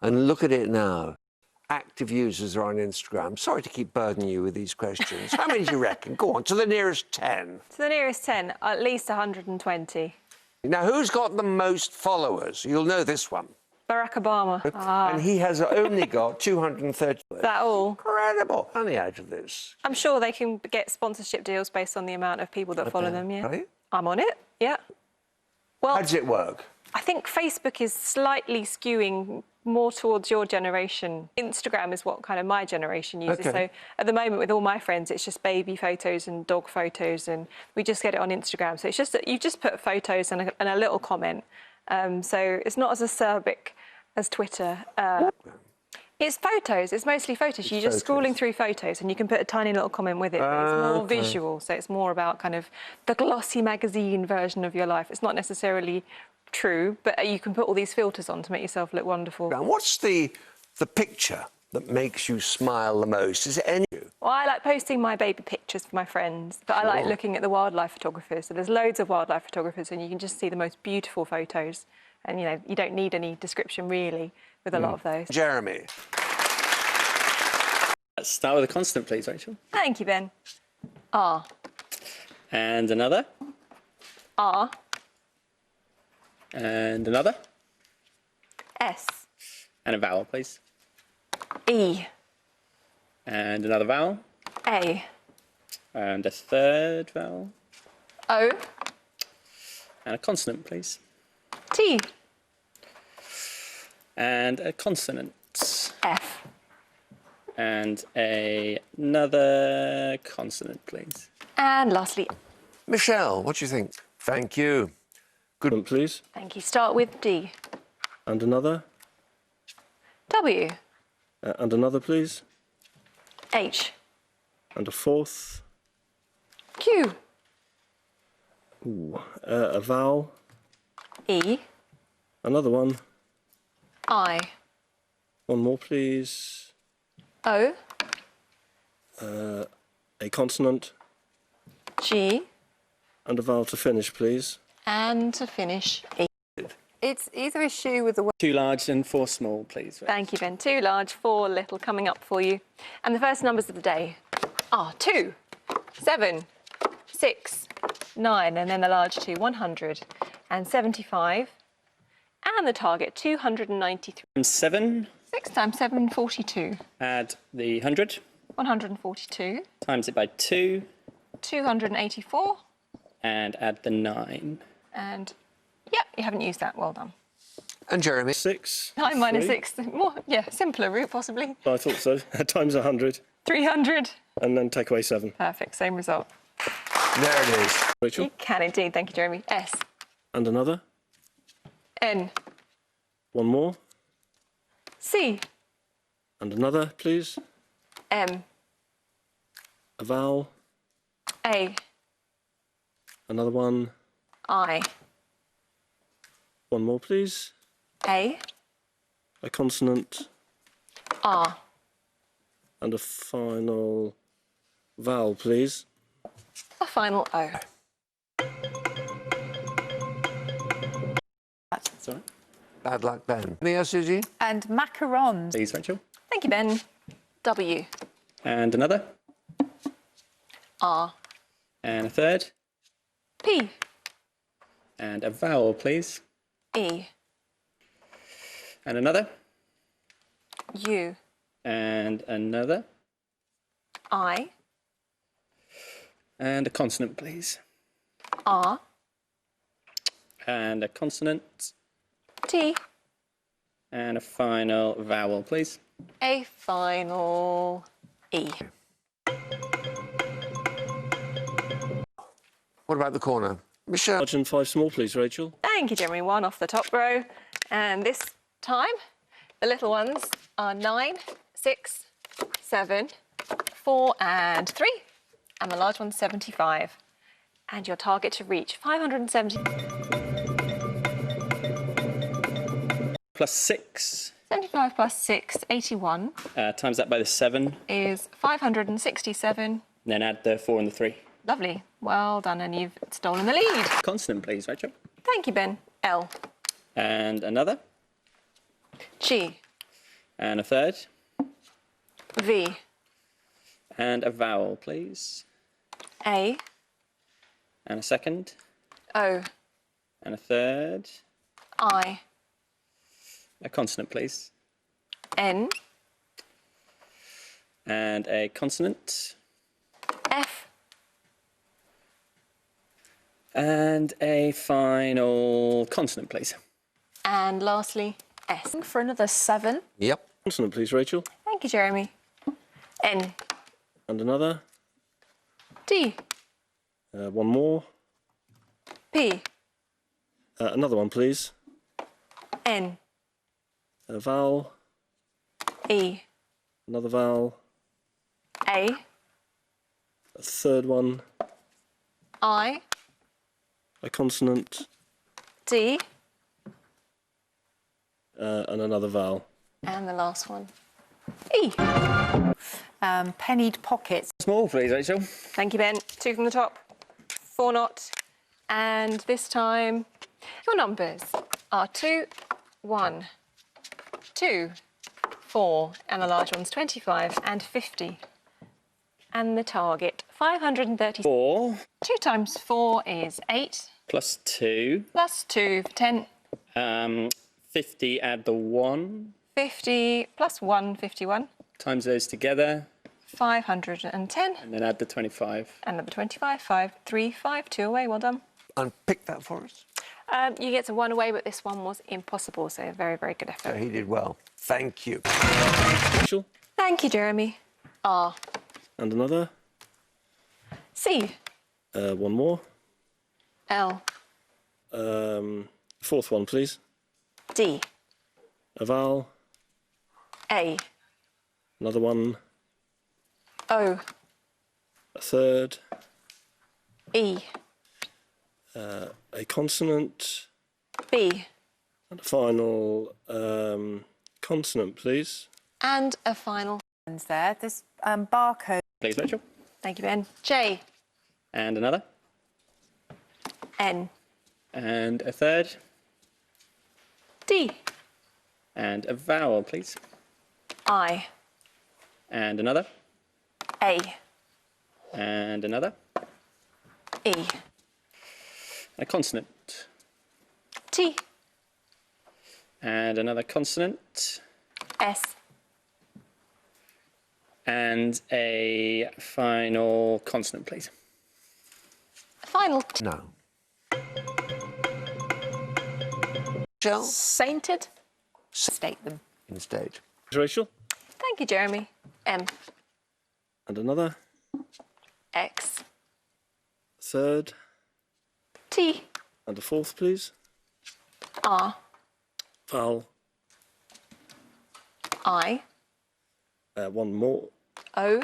And look at it now. Active users are on Instagram. Sorry to keep burdening you with these questions. How many do you reckon? Go on, to the nearest 10. To the nearest 10, at least 120. Now, who's got the most followers? You'll know this one. Barack Obama. And he has only got 230. Is that all? Incredible. Only out of this. I'm sure they can get sponsorship deals based on the amount of people that follow them, yeah. Are you? I'm on it, yeah. Well, How does it work? I think Facebook is slightly skewing more towards your generation. Instagram is what kind of my generation uses. Okay. So at the moment with all my friends, it's just baby photos and dog photos, and we just get it on Instagram. So it's just that you just put photos and a little comment. So it's not as acerbic as Twitter. It's photos. It's mostly photos. You're just scrolling through photos and you can put a tiny little comment with it. But it's more visual, so it's more about kind of the glossy magazine version of your life. It's not necessarily true, but you can put all these filters on to make yourself look wonderful. Now, what's the picture that makes you smile the most? Is it any? Well, I like posting my baby pictures for my friends, but I like looking at the wildlife photographers. So there's loads of wildlife photographers and you can just see the most beautiful photos. And, you know, you don't need any description, really, with a lot of those. Jeremy. Let's start with a consonant, please, Rachel. Thank you, Ben. R. And another. R. And another. S. And a vowel, please. E. And another vowel. A. And a third vowel. O. And a consonant, please. T. And a consonant. F. And another consonant, please. And lastly, Michelle, what do you think? Thank you. Good one, please. thank you. Start with D. And another. W. And another, please. H. And a fourth. Q. Ooh. A vowel. E. Another one. I. One more, please. O. A consonant. G. And a vowel to finish, please. And to finish, E. It's either a shoe with a word. 2 large and 4 small, please. Thank you, Ben. 2 large, 4 little coming up for you. And the first numbers of the day are 2, 7, 6, 9, and then the large 2, 175. And the target, 293. And 7. 6 times 7, 42. Add the 100. 142. Times it by 2. 284. And add the 9. And, yep, you haven't used that. Well done. And Jeremy. 6. 9 minus 3. 6. More, yeah, simpler route, possibly. I thought so. Times 100. 300. And then take away 7. Perfect, same result. There it is. Rachel. You can indeed. Thank you, Jeremy. S. And another. N. One more. C. And another, please. M. A vowel. A. Another one. I. One more, please. A. A consonant. R. And a final vowel, please. A final O. Sorry. Bad luck, Ben. Anything else, Susie? And macarons. Please, Rachel. Thank you, Ben. W. And another. R. And a third. P. And a vowel, please. E. And another. U. And another. I. And a consonant, please. R. And a consonant. T. And a final vowel, please. A final E. What about the corner? Michelle. Large and 5 small, please, Rachel. Thank you, Jeremy. 1 off the top row. And this time, the little ones are 9, 6, 7, 4, and 3. And the large one's 75. And your target to reach 570. Plus 6. 75 plus 6, 81, Times that by the 7. is 567. And then add the 4 and the 3. Lovely. Well done, and you've stolen the lead. Consonant, please, Rachel. Thank you, Ben. L. And another. G. And a third. V. And a vowel, please. A. And a second. O. And a third. I. A consonant, please. N. And a consonant. F. And a final consonant, please. And lastly, S. For another 7. Yep. Consonant, please, Rachel. Thank you, Jeremy. N. And another. D. One more. P. Another one, please. N. A vowel. E. Another vowel. A. A third one. I. A consonant. D. And another vowel. And the last one, E. Pennied pockets. Small, please, Rachel. Thank you, Ben. 2 from the top, 4 not. And this time, your numbers are 2, 1, 2, 4, and the large one's 25 and 50. And the target, 530. 4 2 times 4 is 8, plus 2. plus 2 for 10. 50, add the 1. 50 plus 1, 51. Times those together. 510. And then add the 25. And number 25, 5, 3, 5, 2 away. Well done. Unpick that for us. You get to 1 away, but this one was impossible. So very, very good So effort. he did well. Thank you. Rachel. Thank you, Jeremy. R. And another. C. One more. L. Fourth one, please. D. A vowel. A. Another one. O. A third. E. A consonant. B. And a final consonant, please. And a final. There. This barcode. Please, Rachel. Thank you, Ben. J. And another. N. And a third. D. And a vowel, please. I. And another. A. And another. E. A consonant. T. And another consonant. S. And a final consonant, please. Final. No. Shell Sainted. State them. instead. Rachel. Thank you, Jeremy. M. And another. X. Third. T. And a fourth, please. R. Vowel. I. One more. O.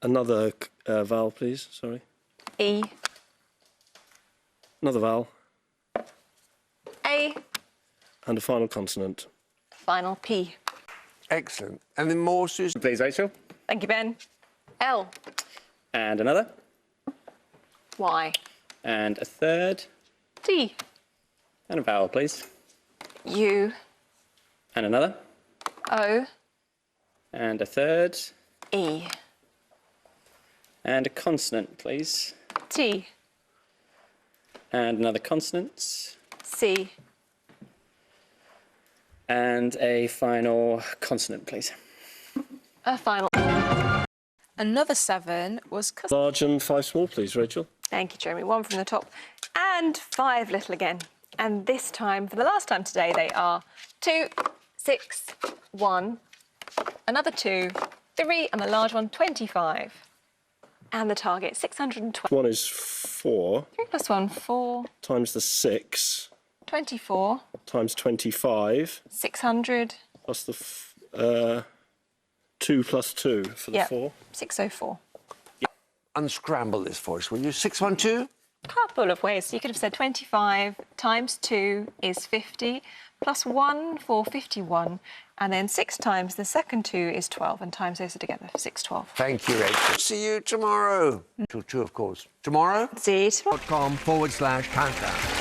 Another vowel, please. Sorry. E. Another vowel. A. And a final consonant. Final P. Excellent. And then more, Susan? Please, Rachel. Thank you, Ben. L. And another. Y. And a third. D. And a vowel, please. U. And another. O. And a third. E. And a consonant, please. T. And another consonant. C. And a final consonant, please. A final. Another 7 was Large and 5 small, please, Rachel. Thank you, Jeremy. 1 from the top. And 5 little again. And this time, for the last time today, they are 2, 6, 1, another 2, 3, and the large one, 25. And the target, 612. One is 4 3 plus 1, 4, times the 6 24, times 25 600, plus the 2 plus 2 for the yeah, 4. 604. Unscramble this for us, will you? 612? Couple of ways. You could have said 25 times 2 is 50, plus 1 for 51, and then 6 times the second 2 is 12, and times those are together for 612. Thank you, Rachel. See you tomorrow. Till 2, of course. Tomorrow? See you tomorrow. .com/countdown.